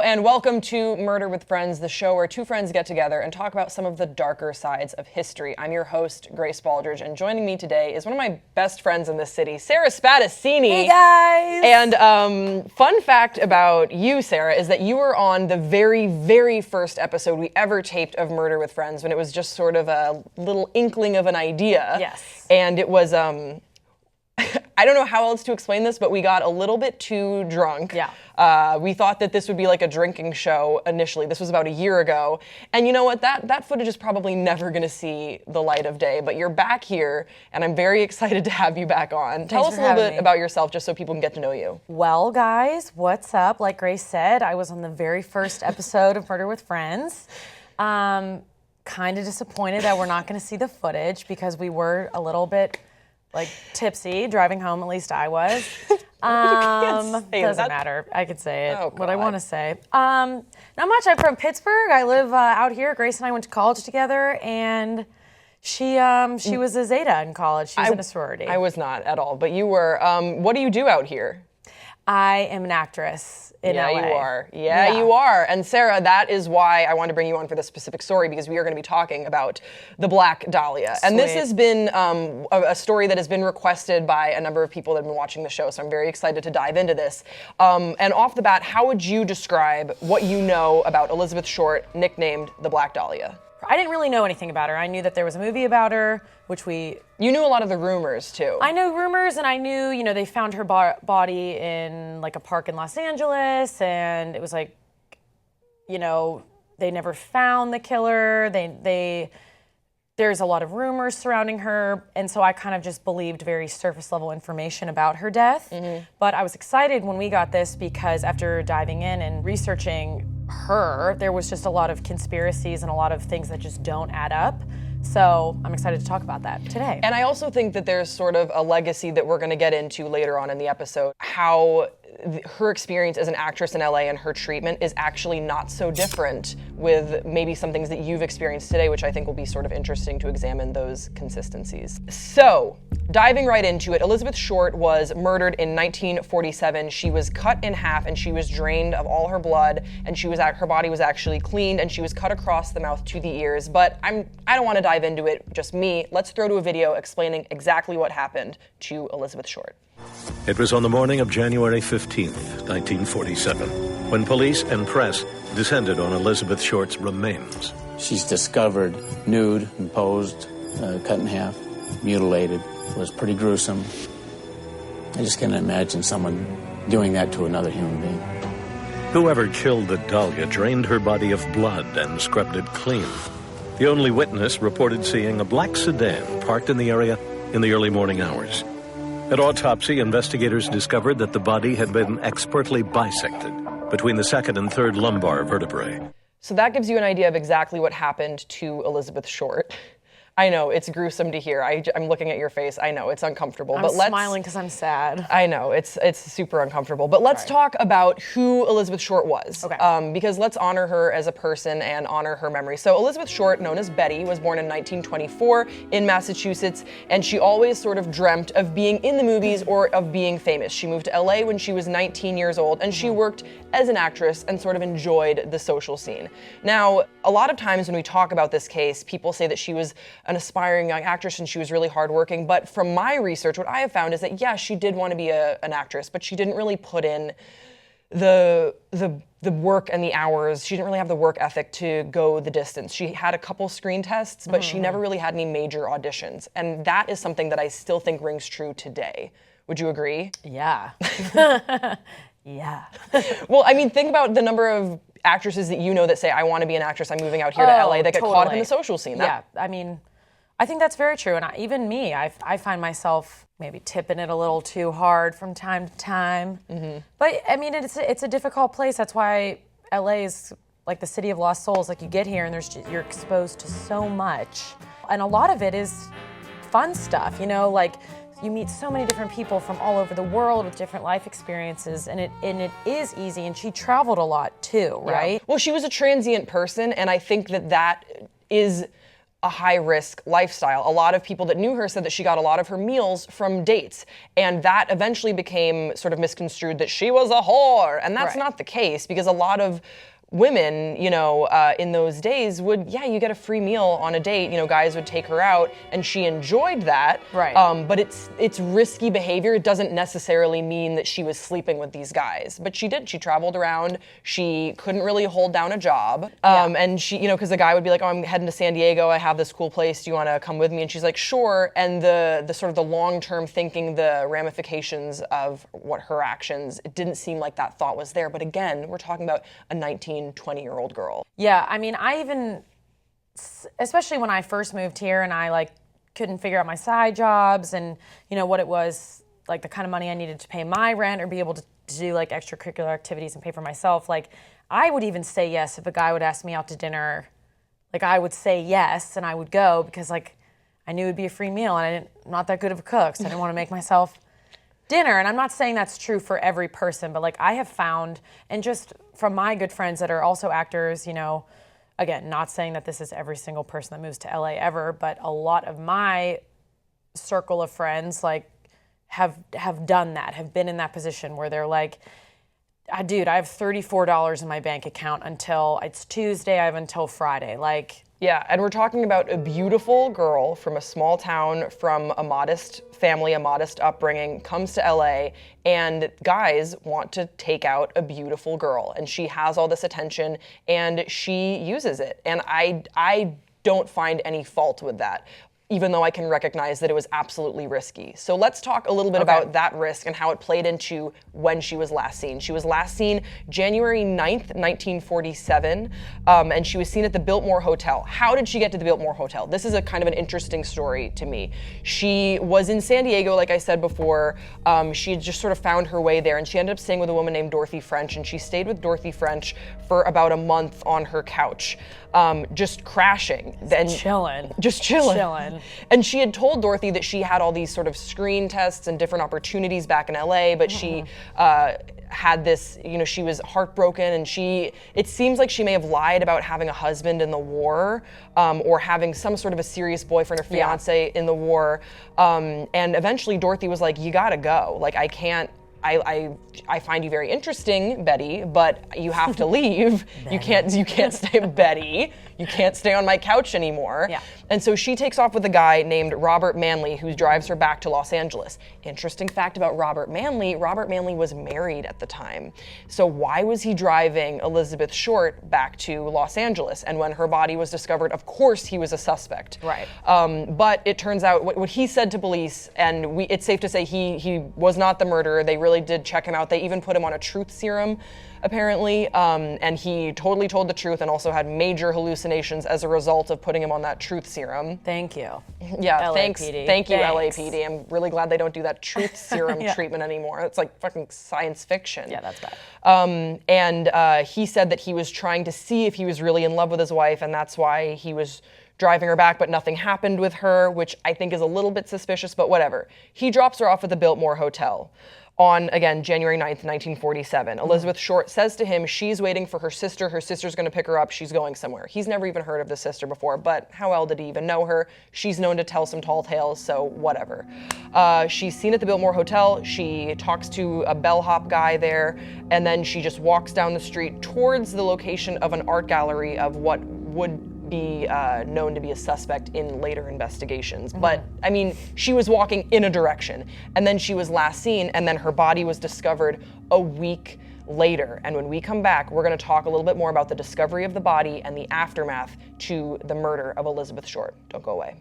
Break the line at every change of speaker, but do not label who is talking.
and welcome to Murder with Friends, the show where two friends get together and talk about some of the darker sides of history. I'm your host, Grace Baldridge, and joining me today is one of my best friends in this city, Sara Spadacene.
Hey guys!
And fun fact about you, Sara, is that you were on the very, very first episode we ever taped of Murder with Friends when it was just sort of a little inkling of an idea.
Yes.
And it was, I don't know how else to explain this, but we got a little bit too drunk.
Yeah.
We thought that this would be like a drinking show initially. This was about a year ago. And you know what? That footage is probably never going to see the light of day. But you're back here, and I'm very excited to have you back on. Tell us a little bit about yourself, just so people can get to know you.
Well, guys, what's up? Like Grace said, I was on the very first episode of Murder with Friends. Kind of disappointed that we're not going to see the footage because we were a little bit tipsy driving home. At least I was. Doesn't matter. I could say it. What I want to say. Not much. I'm from Pittsburgh. I live out here. Grace and I went to college together, and she was a Zeta in college. She was in a sorority.
I was not at all, but you were. What do you do out here?
I am an actress in LA.
Yeah, you are. Yeah, you are. And Sara, that is why I wanted to bring you on for this specific story, because we are going to be talking about the Black Dahlia.
Sweet.
And this has been a story that has been requested by a number of people that have been watching the show, so I'm very excited to dive into this. And off the bat, how would you describe what you know about Elizabeth Short, nicknamed the Black Dahlia?
I didn't really know anything about her. I knew that there was a movie about her, which
You knew a lot of the rumors, too.
I know rumors, and I knew, they found her body in, a park in Los Angeles, and it was they never found the killer. There's a lot of rumors surrounding her, and so I kind of just believed very surface-level information about her death. Mm-hmm. But I was excited when we got this because after diving in and researching her, there was just a lot of conspiracies and a lot of things that just don't add up. So I'm excited to talk about that today.
And I also think that there's sort of a legacy that we're going to get into later on in the episode, how her experience as an actress in LA and her treatment is actually not so different with maybe some things that you've experienced today, which I think will be sort of interesting to examine those consistencies. So, diving right into it, Elizabeth Short was murdered in 1947. She was cut in half and she was drained of all her blood, and her body was actually cleaned, and she was cut across the mouth to the ears. But I don't want to dive into it, just me. Let's throw to a video explaining exactly what happened to Elizabeth Short.
It was on the morning of January 15th, 1947, when police and press descended on Elizabeth Short's remains.
She's discovered nude and posed, cut in half, mutilated. It was pretty gruesome. I just can't imagine someone doing that to another human being.
Whoever killed the Dahlia drained her body of blood and scrubbed it clean. The only witness reported seeing a black sedan parked in the area in the early morning hours. At autopsy, investigators discovered that the body had been expertly bisected between the second and third lumbar vertebrae.
So that gives you an idea of exactly what happened to Elizabeth Short. I know, it's gruesome to hear. I'm looking at your face. I know, it's uncomfortable.
I'm smiling because I'm sad.
I know, it's super uncomfortable. But let's talk about who Elizabeth Short was.
Okay.
Because let's honor her as a person and honor her memory. So Elizabeth Short, known as Betty, was born in 1924 in Massachusetts, and she always sort of dreamt of being in the movies or of being famous. She moved to LA when she was 19 years old, and she worked as an actress and sort of enjoyed the social scene. Now, a lot of times when we talk about this case, people say that she was an aspiring young actress and she was really hardworking. But from my research, what I have found is that, yes, she did want to be an actress, but she didn't really put in the work and the hours. She didn't really have the work ethic to go the distance. She had a couple screen tests, but she never really had any major auditions. And that is something that I still think rings true today. Would you agree?
Yeah. Yeah.
Well, I mean, think about the number of actresses that you know that say, I want to be an actress, I'm moving out here to LA, that get caught up in the social scene.
Yeah, I mean, I think that's very true. And even me, I find myself maybe tipping it a little too hard from time to time. Mm-hmm. But I mean, it's a difficult place. That's why LA is like the city of lost souls. Like, you get here and you're exposed to so much. And a lot of it is fun stuff, you meet so many different people from all over the world with different life experiences, and it is easy. And she traveled a lot too, right?
Yeah. Well, she was a transient person, and I think that is a high-risk lifestyle. A lot of people that knew her said that she got a lot of her meals from dates, and that eventually became sort of misconstrued that she was a whore, and that's not the case, because a lot of women, in those days would, you get a free meal on a date. Guys would take her out, and she enjoyed that.
Right.
But it's risky behavior. It doesn't necessarily mean that she was sleeping with these guys. But she did. She traveled around. She couldn't really hold down a job. And she, because the guy would be like, oh, I'm heading to San Diego. I have this cool place. Do you want to come with me? And she's like, sure. And the sort of the long-term thinking, the ramifications of what her actions, it didn't seem like that thought was there. But again, we're talking about a 20-year-old girl.
Yeah, I mean, I even, especially when I first moved here and I couldn't figure out my side jobs and what it was, the kind of money I needed to pay my rent or be able to do extracurricular activities and pay for myself. I would even say yes if a guy would ask me out to dinner. I would say yes and I would go because I knew it'd be a free meal and I'm not that good of a cook, so I didn't want to make myself dinner. And I'm not saying that's true for every person, but I have found, and just from my good friends that are also actors, again, not saying that this is every single person that moves to LA ever, but a lot of my circle of friends have done that, have been in that position where they're like, dude, I have $34 in my bank account until it's Tuesday, I have until Friday.
Yeah, and we're talking about a beautiful girl from a small town, from a modest family, a modest upbringing, comes to LA, and guys want to take out a beautiful girl, and she has all this attention, and she uses it, and I don't find any fault with that, even though I can recognize that it was absolutely risky. So let's talk a little bit about that risk and how it played into when she was last seen. She was last seen January 9th, 1947, and she was seen at the Biltmore Hotel. How did she get to the Biltmore Hotel? This is a kind of an interesting story to me. She was in San Diego, like I said before. She had just sort of found her way there, and she ended up staying with a woman named Dorothy French, and she stayed with Dorothy French for about a month on her couch, just crashing. Just chilling. And she had told Dorothy that she had all these sort of screen tests and different opportunities back in LA, but she had this, she was heartbroken, and it seems like she may have lied about having a husband in the war, or having some sort of a serious boyfriend or fiance in the war. And eventually Dorothy was like, you gotta go. I can't, I find you very interesting, Betty, but you have to leave. You can't stay, Betty. You can't stay on my couch anymore.
Yeah.
And so she takes off with a guy named Robert Manley, who drives her back to Los Angeles. Interesting fact about Robert Manley was married at the time. So why was he driving Elizabeth Short back to Los Angeles? And when her body was discovered, of course he was a suspect.
Right.
But it turns out what he said to police, and it's safe to say he was not the murderer. They really did check him out. They even put him on a truth serum, apparently, and he totally told the truth and also had major hallucinations as a result of putting him on that truth serum.
Thank you.
Yeah,
LAPD.
Thank you,
Thanks.
LAPD. I'm really glad they don't do that truth serum treatment anymore. It's like fucking science fiction.
Yeah, that's bad.
And he said that he was trying to see if he was really in love with his wife, and that's why he was driving her back, but nothing happened with her, which I think is a little bit suspicious, but whatever. He drops her off at the Biltmore Hotel on, again, January 9th, 1947. Elizabeth Short says to him she's waiting for her sister. Her sister's going to pick her up. She's going somewhere. He's never even heard of the sister before, but how well did he even know her? She's known to tell some tall tales, so whatever. She's seen at the Biltmore Hotel. She talks to a bellhop guy there, and then she just walks down the street towards the location of an art gallery of what would be known to be a suspect in later investigations. But, I mean, she was walking in a direction, and then she was last seen, and then her body was discovered a week later. And when we come back, we're going to talk a little bit more about the discovery of the body and the aftermath to the murder of Elizabeth Short. Don't go away.